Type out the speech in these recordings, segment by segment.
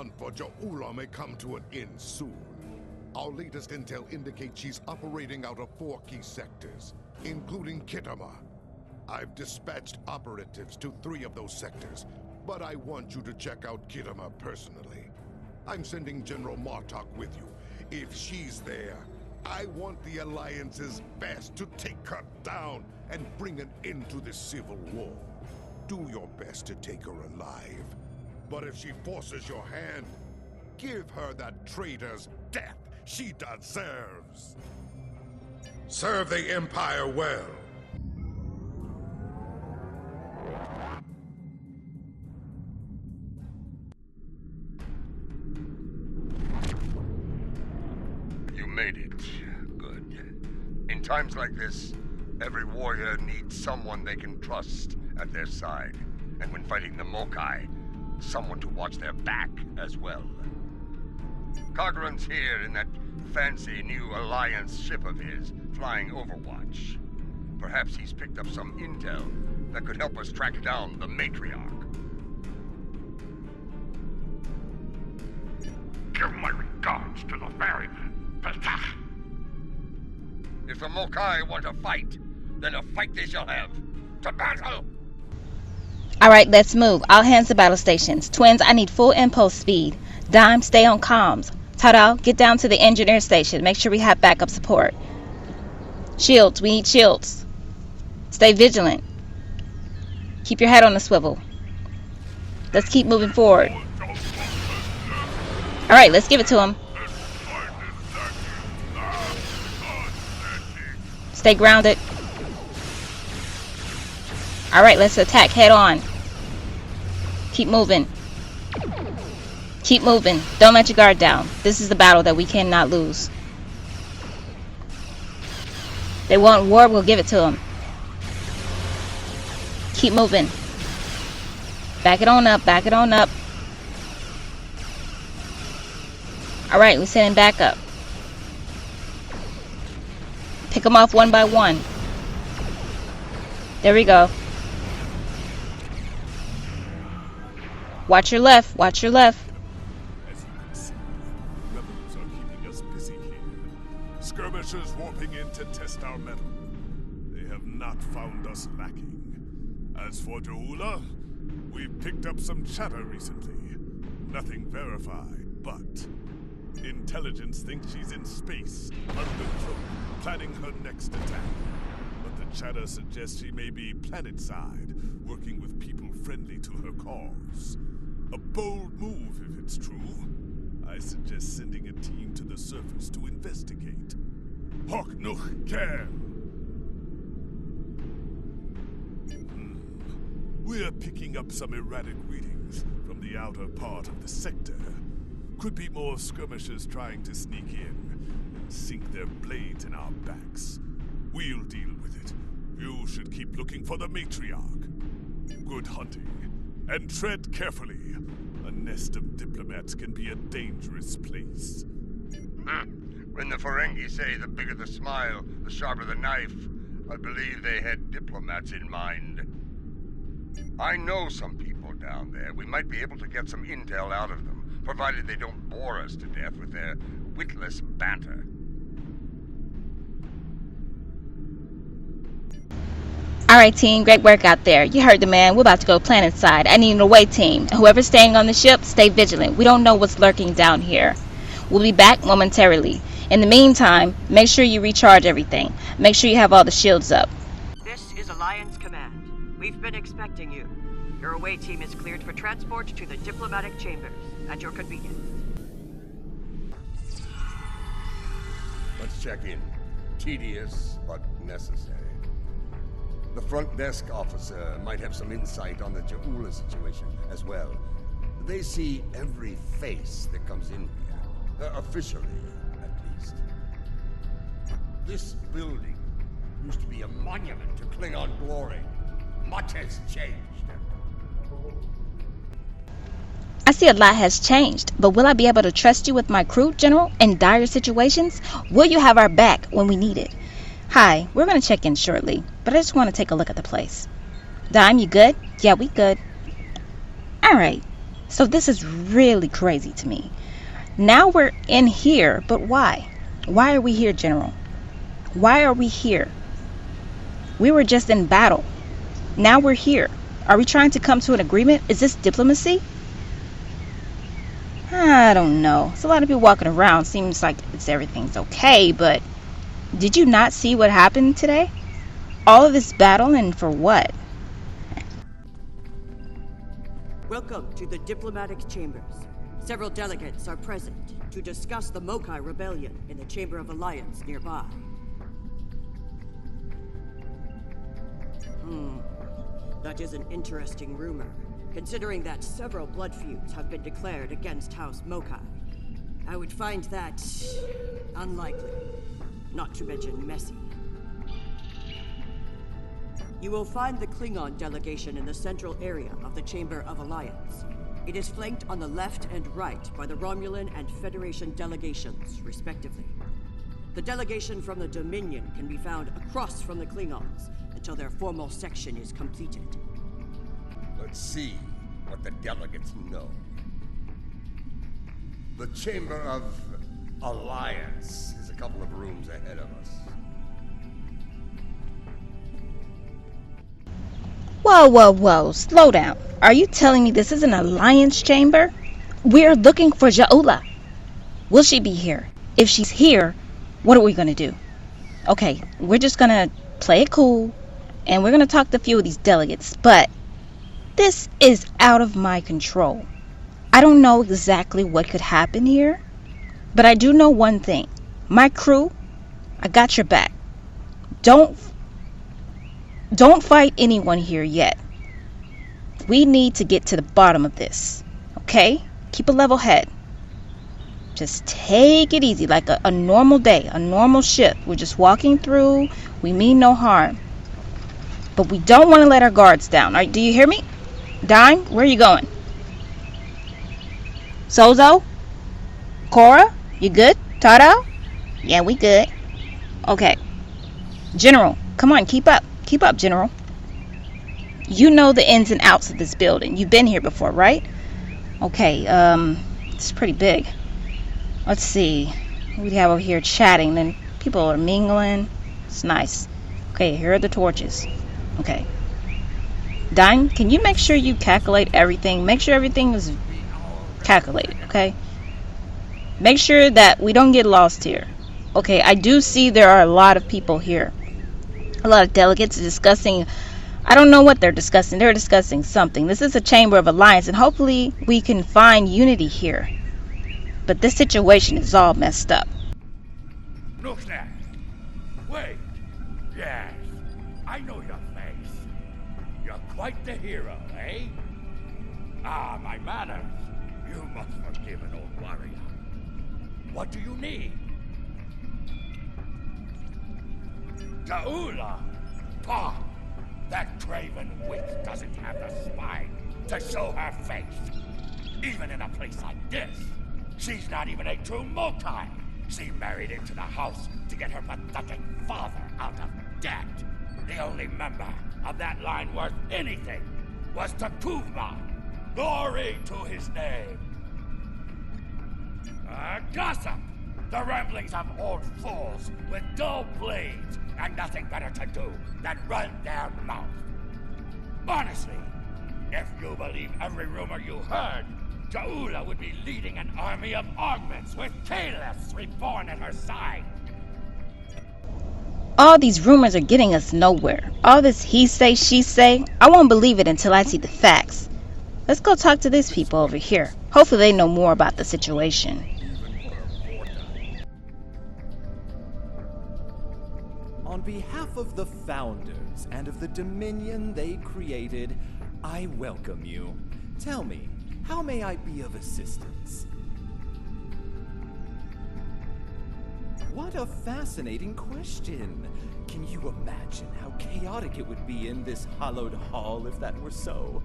hunt for Jo'ula may come to an end soon. Our latest intel indicates she's operating out of 4 key sectors, including Kitama. I've dispatched operatives to 3 of those sectors, but I want you to check out Kitama personally. I'm sending General Martok with you. If she's there, I want the Alliance's best to take her down and bring an end to this civil war. Do your best to take her alive. But if she forces your hand, give her that traitor's death she deserves. Serve the Empire well. You made it. Good. In times like this, every warrior needs someone they can trust at their side. And when fighting the Mokai, someone to watch their back as well. Cogran's here in that fancy new Alliance ship of his, flying Overwatch. Perhaps he's picked up some intel that could help us track down the Matriarch. Give my regards to the Baron, Petach. If the Mokai want to fight, then a fight they shall have. To battle! Alright, let's move. All hands to battle stations. Twins, I need full impulse speed. Dime, stay on comms. Tadal, get down to the engineer station. Make sure we have backup support. Shields, we need shields. Stay vigilant. Keep your head on the swivel. Let's keep moving forward. Alright, let's give it to him. Stay grounded. Alright, let's attack head on. Keep moving. Keep moving. Don't let your guard down. This is the battle that we cannot lose. They want war, we'll give it to them. Keep moving. Back it on up, back it on up. Alright, we're sending back up. Pick them off one by one. There we go. Watch your left, watch your left. As you can see, rebels are keeping us busy here. Skirmishers warping in to test our mettle. They have not found us lacking. As for Jo'ula, we've picked up some chatter recently. Nothing verified, but intelligence thinks she's in space, under cloak, planning her next attack. But the chatter suggests she may be planet-side, working with people friendly to her cause. A bold move, if it's true. I suggest sending a team to the surface to investigate. Hawk Nuch Ker. We're picking up some erratic readings from the outer part of the sector. Could be more skirmishers trying to sneak in and sink their blades in our backs. We'll deal with it. You should keep looking for the Matriarch. Good hunting. And tread carefully. A nest of diplomats can be a dangerous place. When the Ferengi say the bigger the smile, the sharper the knife, I believe they had diplomats in mind. I know some people down there. We might be able to get some intel out of them, provided they don't bore us to death with their witless banter. Alright team, great work out there. You heard the man. We're about to go planet side. I need an away team. Whoever's staying on the ship, stay vigilant. We don't know what's lurking down here. We'll be back momentarily. In the meantime, make sure you recharge everything. Make sure you have all the shields up. This is Alliance Command. We've been expecting you. Your away team is cleared for transport to the diplomatic chambers at your convenience. Let's check in. Tedious, but necessary. The front desk officer might have some insight on the Jo'ula situation as well. They see every face that comes in here. Officially, at least. This building used to be a monument to Klingon glory. Much has changed. I see a lot has changed, but will I be able to trust you with my crew, General, in dire situations? Will you have our back when we need it? Hi, we're going to check in shortly, but I just want to take a look at the place. Dime, you good? Yeah, we good. Alright, So this is really crazy to me. Now we're in here, but why? Why are we here, General? Why are we here? We were just in battle. Now we're here. Are we trying to come to an agreement? Is this diplomacy? I don't know. There's a lot of people walking around. Seems like everything's okay, but did you not see what happened today? All of this battle, and for what? Welcome to the diplomatic chambers. Several delegates are present to discuss the Mokai rebellion in the Chamber of Alliance nearby. That is an interesting rumor, considering that several blood feuds have been declared against House Mokai. I would find that unlikely, not to mention messy. You will find the Klingon delegation in the central area of the Chamber of Alliance. It is flanked on the left and right by the Romulan and Federation delegations, respectively. The delegation from the Dominion can be found across from the Klingons until their formal section is completed. Let's see what the delegates know. The Chamber of Alliance is a couple of rooms ahead of us. Whoa, whoa, whoa. Slow down. Are you telling me this is an alliance chamber? We're looking for Jaula. Will she be here? If she's here, what are we going to do? Okay, we're just going to play it cool, and we're going to talk to a few of these delegates, but this is out of my control. I don't know exactly what could happen here, but I do know one thing. My crew, I got your back. Don't fight anyone here yet. We need to get to the bottom of this, okay? Keep a level head. Just take it easy, like a normal day, a normal shift. We're just walking through. We mean no harm. But we don't want to let our guards down. Do you hear me? Dime, where are you going? Sozo? Cora? You good? Tada? Yeah, we good. Okay. General, come on, keep up. Keep up, General. You know the ins and outs of this building. You've been here before, right? Okay, it's pretty big. Let's see. What do we have over here chatting? Then people are mingling. It's nice. Okay, here are the torches. Okay. Dime, can you make sure you calculate everything? Make sure everything is calculated, okay? Make sure that we don't get lost here. Okay, I do see there are a lot of people here. A lot of delegates discussing, I don't know what they're discussing. They're discussing something. This is a Chamber of Alliance, and hopefully we can find unity here. But this situation is all messed up. Look there. Wait. Yes, I know your face. You're quite the hero, eh? Ah, my manners. You must forgive an old warrior. What do you need? Jaula! Pah! That craven witch doesn't have the spine to show her face. Even in a place like this, she's not even a true Mokai. She married into the house to get her pathetic father out of debt. The only member of that line worth anything was Takuvma. Glory to his name. Gossip! The ramblings of old fools with dull blades and nothing better to do than run their mouth. Honestly, if you believe every rumor you heard, Jaula would be leading an army of augments with Caliths reborn at her side. All these rumors are getting us nowhere. All this he say, she say, I won't believe it until I see the facts. Let's go talk to these people over here. Hopefully they know more about the situation. On behalf of the Founders and of the Dominion they created, I welcome you. Tell me, how may I be of assistance? What a fascinating question. Can you imagine how chaotic it would be in this hallowed hall if that were so?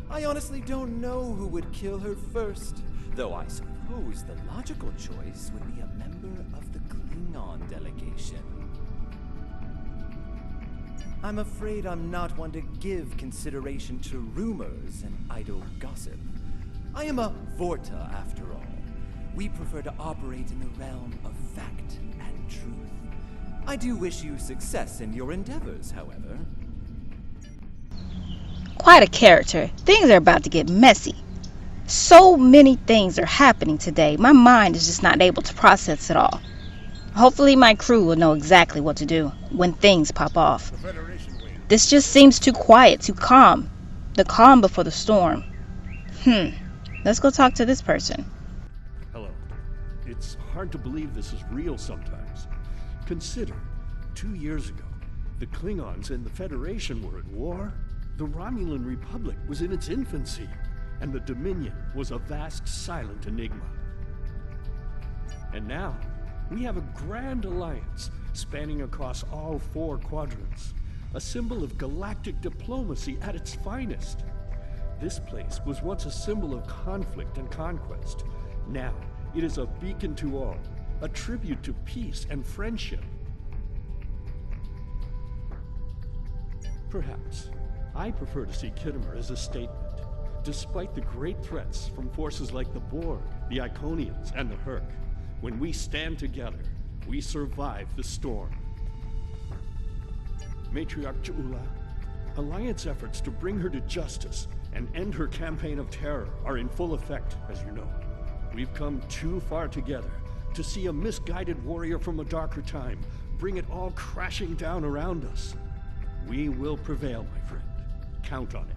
I honestly don't know who would kill her first, though I suppose the logical choice would be a member of the Klingon delegation. I'm afraid I'm not one to give consideration to rumors and idle gossip. I am a Vorta, after all. We prefer to operate in the realm of fact and truth. I do wish you success in your endeavors, however. Quite a character. Things are about to get messy. So many things are happening today. My mind is just not able to process it all. Hopefully my crew will know exactly what to do when things pop off. This just seems too quiet, too calm. The calm before the storm. Let's go talk to this person. Hello. It's hard to believe this is real sometimes. Consider, 2 years ago, the Klingons and the Federation were at war. The Romulan Republic was in its infancy, and the Dominion was a vast, silent enigma. And now, we have a grand alliance spanning across all 4 quadrants, a symbol of galactic diplomacy at its finest. This place was once a symbol of conflict and conquest. Now, it is a beacon to all, a tribute to peace and friendship. Perhaps, I prefer to see Khitomer as a statement. Despite the great threats from forces like the Borg, the Iconians, and the Herc, when we stand together, we survive the storm. Matriarch Ja'ula, Alliance efforts to bring her to justice and end her campaign of terror are in full effect, as you know. We've come too far together to see a misguided warrior from a darker time bring it all crashing down around us. We will prevail, my friend. Count on it.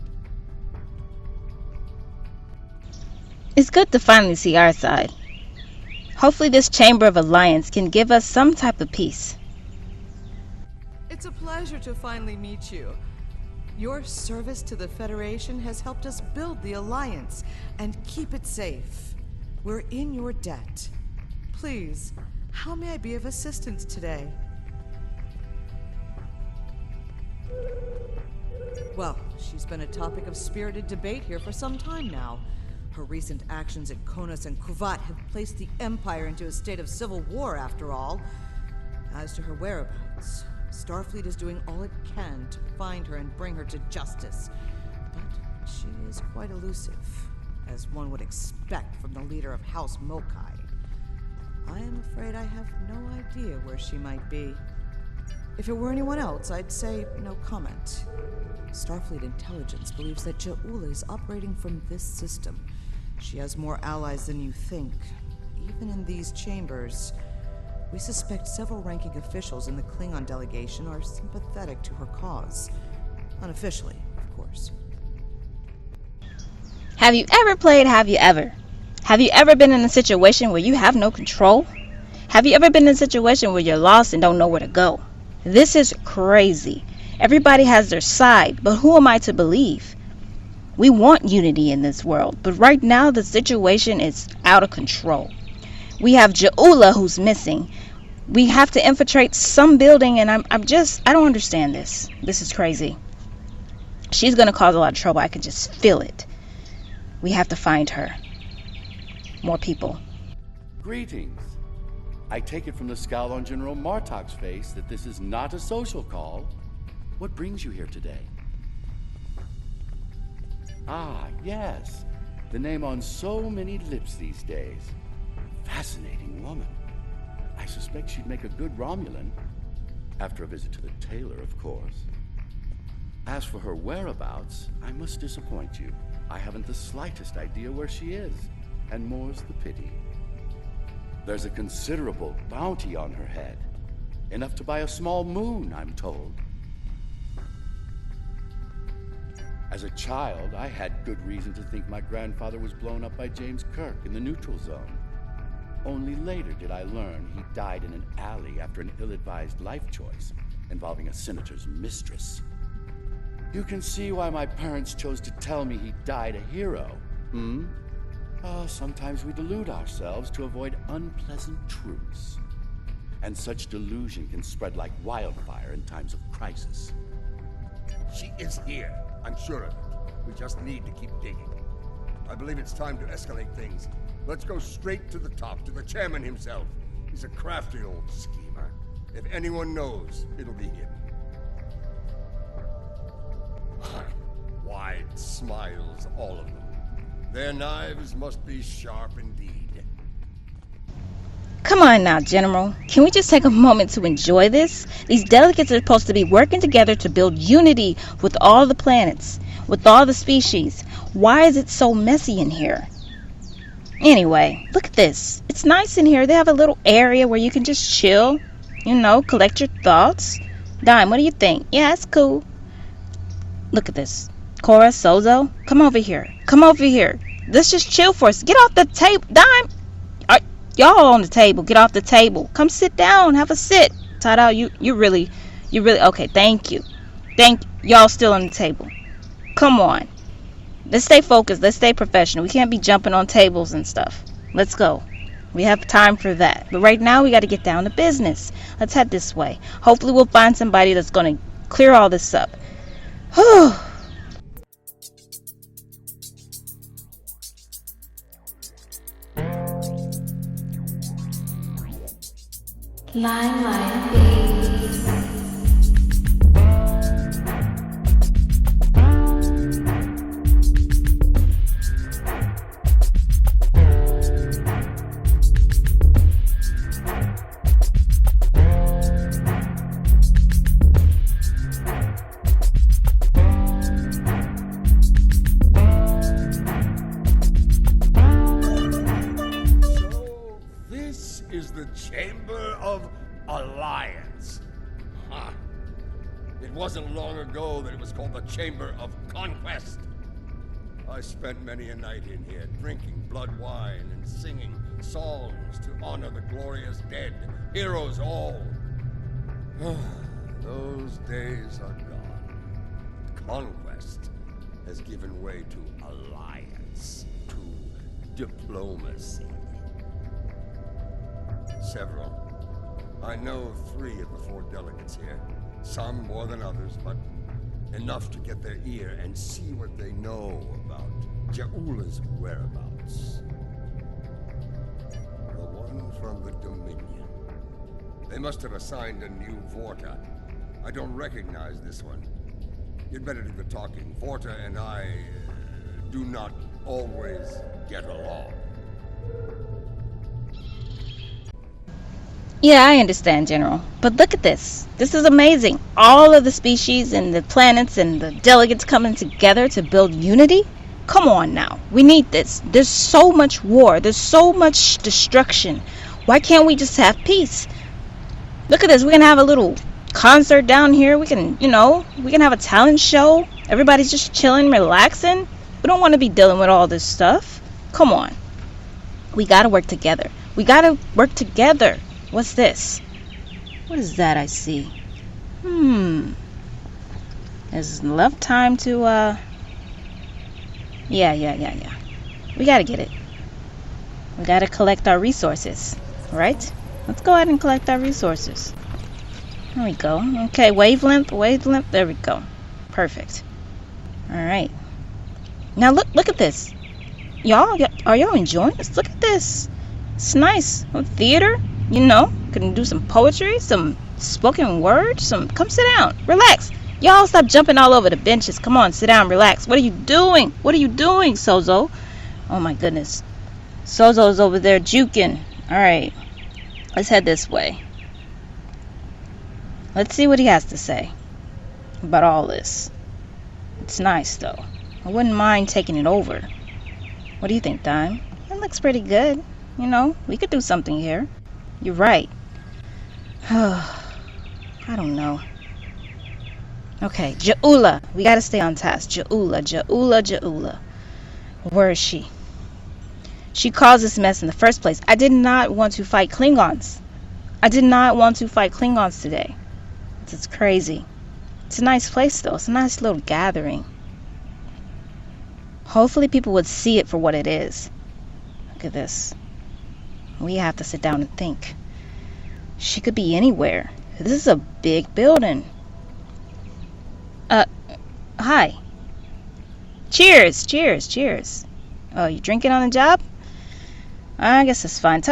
It's good to finally see our side. Hopefully this Chamber of Alliance can give us some type of peace. It's a pleasure to finally meet you. Your service to the Federation has helped us build the Alliance and keep it safe. We're in your debt. Please, how may I be of assistance today? Well, she's been a topic of spirited debate here for some time now. Her recent actions at Konos and Kuvat have placed the Empire into a state of civil war, after all. As to her whereabouts, Starfleet is doing all it can to find her and bring her to justice. But she is quite elusive, as one would expect from the leader of House Mokai. I am afraid I have no idea where she might be. If it were anyone else, I'd say no comment. Starfleet intelligence believes that Ja'ula is operating from this system. She has more allies than you think, even in these chambers. We suspect several ranking officials in the Klingon delegation are sympathetic to her cause. Unofficially, of course. Have you ever played Have You Ever? Have you ever been in a situation where you have no control? Have you ever been in a situation where you're lost and don't know where to go? This is crazy. Everybody has their side, but who am I to believe? We want unity in this world, but right now the situation is out of control. We have Ja'ula who's missing. We have to infiltrate some building, and I don't understand this. This is crazy. She's going to cause a lot of trouble. I can just feel it. We have to find her. More people. Greetings. I take it from the scowl on General Martok's face that this is not a social call. What brings you here today? Ah, yes. The name on so many lips these days. Fascinating woman. I suspect she'd make a good Romulan. After a visit to the tailor, of course. As for her whereabouts, I must disappoint you. I haven't the slightest idea where she is, and more's the pity. There's a considerable bounty on her head. Enough to buy a small moon, I'm told. As a child, I had good reason to think my grandfather was blown up by James Kirk in the neutral zone. Only later did I learn he died in an alley after an ill-advised life choice involving a senator's mistress. You can see why my parents chose to tell me he died a hero, sometimes we delude ourselves to avoid unpleasant truths. And such delusion can spread like wildfire in times of crisis. She is here. I'm sure of it. We just need to keep digging. I believe it's time to escalate things. Let's go straight to the top, to the chairman himself. He's a crafty old schemer. If anyone knows, it'll be him. Wide smiles, all of them. Their knives must be sharp indeed. Come on now, General. Can we just take a moment to enjoy this? These delegates are supposed to be working together to build unity with all the planets, with all the species. Why is it so messy in here? Anyway, look at this. It's nice in here. They have a little area where you can just chill, you know, collect your thoughts. Dime, what do you think? Yeah, it's cool. Look at this. Cora, Sozo, come over here. Come over here. Let's just chill for us. Get off the table. Dime! Y'all on the table. Get off the table. Come sit down. Have a sit. Tada, you really, okay, thank you. Y'all still on the table. Come on. Let's stay focused. Let's stay professional. We can't be jumping on tables and stuff. Let's go. We have time for that. But right now, we got to get down to business. Let's head this way. Hopefully, we'll find somebody that's going to clear all this up. Whew. Line babies. So, this is the Chamber of Alliance. Huh. It wasn't long ago that it was called the Chamber of Conquest. I spent many a night in here, drinking blood wine and singing songs to honor the glorious dead, heroes all. Those days are gone. Conquest has given way to alliance, to diplomacy. Several. I know 3 of the 4 delegates here. Some more than others, but enough to get their ear and see what they know about Jaula's whereabouts. The one from the Dominion. They must have assigned a new Vorta. I don't recognize this one. You'd better do the talking. Vorta and I do not always get along. Yeah, I understand, General. But look at this. This is amazing. All of the species and the planets and the delegates coming together to build unity? Come on now. We need this. There's so much war. There's so much destruction. Why can't we just have peace? Look at this. We're going to have a little concert down here. We can, we can have a talent show. Everybody's just chilling, relaxing. We don't want to be dealing with all this stuff. Come on. We got to work together. We got to work together. What's this? What is that I see? There's enough time to, Yeah. We gotta get it. We gotta collect our resources, right? Let's go ahead and collect our resources. There we go. Okay, wavelength. There we go. Perfect. Alright. Now look at this. Y'all, are y'all enjoying this? Look at this. It's nice. Theater. Can do some poetry, some spoken word, come sit down, relax. Y'all stop jumping all over the benches. Come on, sit down, relax. What are you doing? Sozo? Oh my goodness. Sozo's over there juking. Alright, let's head this way. Let's see what he has to say about all this. It's nice though. I wouldn't mind taking it over. What do you think, Dime? It looks pretty good. We could do something here. You're right. I don't know. Okay, Jaula. We gotta stay on task. Jaula. Where is she? She caused this mess in the first place. I did not want to fight Klingons. Today. It's crazy. It's a nice place though. It's a nice little gathering. Hopefully people would see it for what it is. Look at this. We have to sit down and think. She could be anywhere. This is a big building. Hi. Cheers. Oh, you drinking on the job? I guess it's fine.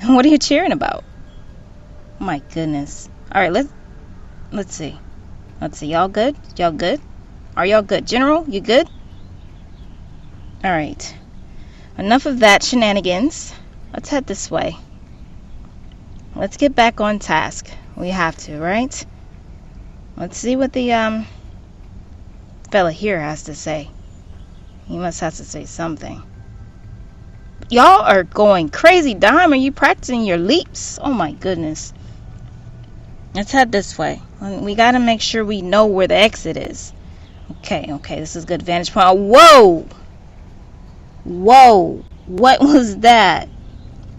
What are you cheering about? Oh my goodness. Alright, let's see. Y'all good? Are y'all good? General, you good? Alright. Enough of that shenanigans. Let's head this way. Let's get back on task. We have to, right? Let's see what the fella here has to say. He must have to say something. Y'all are going crazy. Dime, are you practicing your leaps? Oh my goodness. Let's head this way. We gotta make sure we know where the exit is. Okay, this is a good vantage point. Whoa! Whoa! What was that?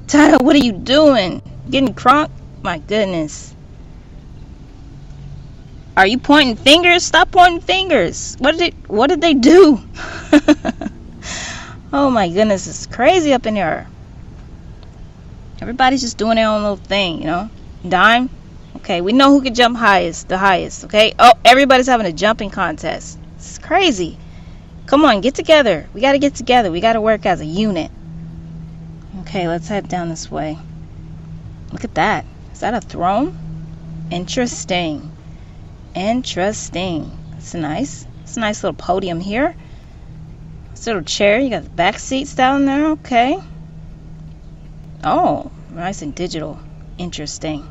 Tyler, what are you doing? Getting crunk? My goodness. Are you pointing fingers? Stop pointing fingers. What did they do? Oh my goodness, it's crazy up in here. Everybody's just doing their own little thing, you know? Dime? Okay, we know who can jump the highest, okay? Oh, everybody's having a jumping contest. It's crazy. Come on, get together. We gotta get together. We gotta work as a unit. Okay, let's head down this way. Look at that. Is that a throne? Interesting. Interesting. It's nice. It's a nice little podium here. This little chair. You got the back seats down there. Okay. Oh, nice and digital. Interesting.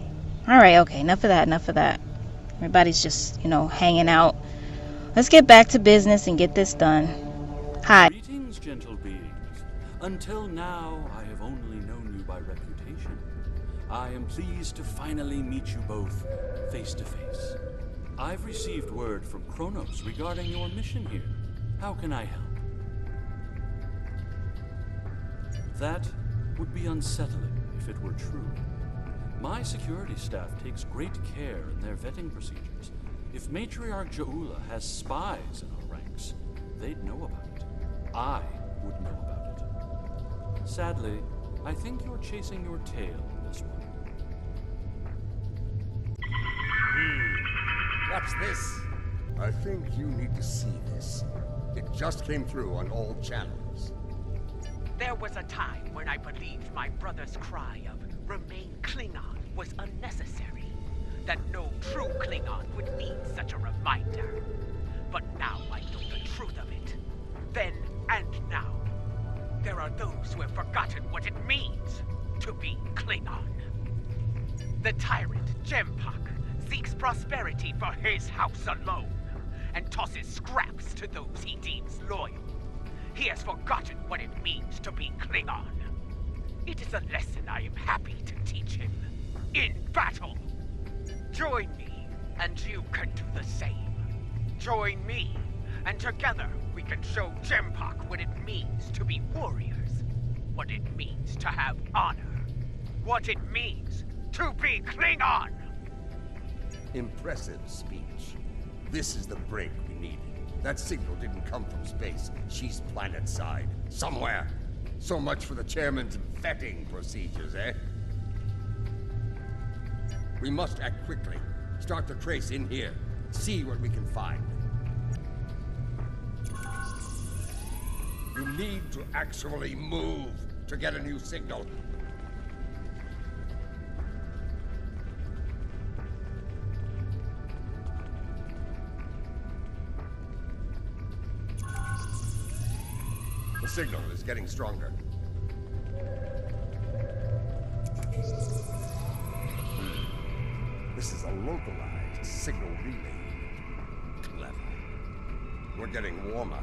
Alright, okay. Enough of that. Everybody's just, hanging out. Let's get back to business and get this done. Hi. Greetings, gentle beings. Until now, I have only known you by reputation. I am pleased to finally meet you both face to face. I've received word from Kronos regarding your mission here. How can I help? That would be unsettling if it were true. My security staff takes great care in their vetting procedures. If Matriarch Jaula has spies in our ranks, they'd know about it. I would know about it. Sadly, I think you're chasing your tail in this one. What's this? I think you need to see this. It just came through on all channels. There was a time when I believed my brother's cry of "Remain Klingon" was unnecessary. That no true Klingon would need such a reminder. But now I know the truth of it. Then and now. There are those who have forgotten what it means to be Klingon. The tyrant, Jempak, seeks prosperity for his house alone, and tosses scraps to those he deems loyal. He has forgotten what it means to be Klingon. It is a lesson I am happy to teach him. In battle! Join me, and you can do the same. Join me, and together we can show Jempak what it means to be warriors. What it means to have honor. What it means to be Klingon! Impressive speech. This is the break we needed. That signal didn't come from space. She's planet-side. Somewhere. So much for the chairman's vetting procedures, eh? We must act quickly. Start the trace in here. See what we can find. You need to actually move to get a new signal. The signal is getting stronger. This is a localized signal relay. Clever. We're getting warmer,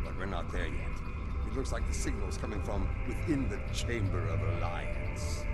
but we're not there yet. It looks like the signal's coming from within the Chamber of Alliance.